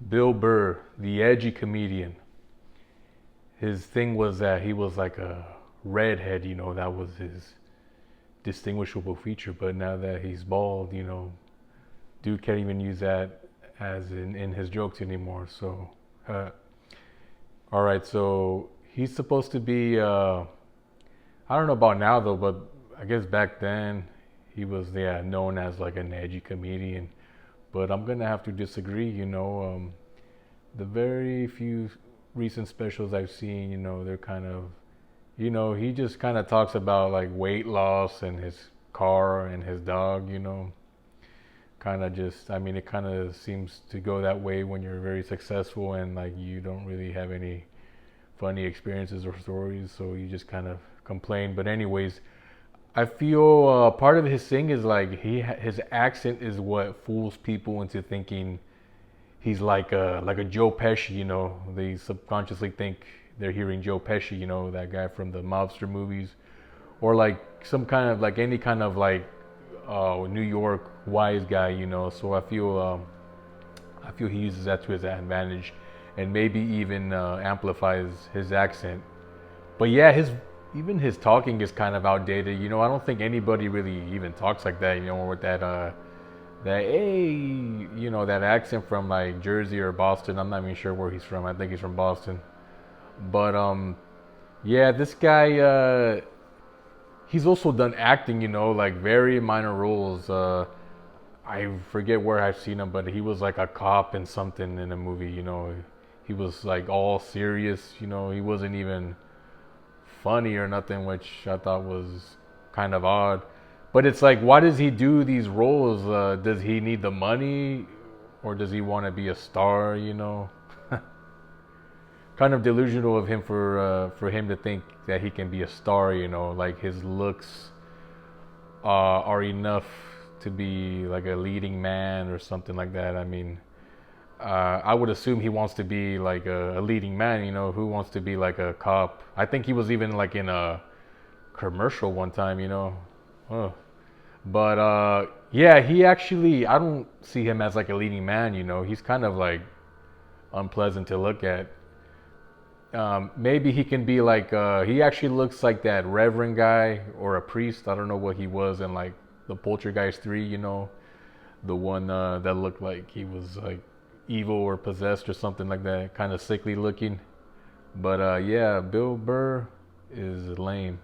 Bill Burr, the edgy comedian. His thing was that he was like a redhead, that was his distinguishable feature. But now that he's bald, dude can't even use that as in his jokes anymore. So, uh, all right, so he's supposed to be, I don't know about now though, but I guess back then he was, yeah, known as like an edgy comedian. But I'm gonna have to disagree, the very few recent specials I've seen, they're kind of, he just kind of talks about like weight loss and his car and his dog, kind of just, I mean, it kind of seems to go that way when you're very successful and like you don't really have any funny experiences or stories, so you just kind of complain. But anyways, I feel part of his thing is like his accent is what fools people into thinking he's like a Joe Pesci. They subconsciously think they're hearing Joe Pesci. That guy from the mobster movies, or like some kind of like any kind of like New York wise guy. So I feel he uses that to his advantage, and maybe even amplifies his accent. But yeah, his talking is kind of outdated. I don't think anybody really even talks like that. With that hey, that accent from like Jersey or Boston. I'm not even sure where he's from. I think he's from Boston. But yeah, this guy he's also done acting. Like very minor roles. I forget where I've seen him, but he was like a cop in something in a movie. He was like all serious. He wasn't even funny or nothing, which I thought was kind of odd. But it's like, why does he do these roles? Does he need the money, or does he want to be a star? Kind of delusional of him for him to think that he can be a star. Like his looks are enough to be like a leading man or something like that. I mean, I would assume he wants to be like a leading man. Who wants to be like a cop? I think he was even like in a commercial one time. Oh. But yeah, he actually, I don't see him as like a leading man. He's kind of like unpleasant to look at. Maybe he can be like he actually looks like that reverend guy or a priest. I don't know what he was in like the Poltergeist 3. The one that looked like he was like evil or possessed or something like that, kind of sickly looking. But yeah, Bill Burr is lame.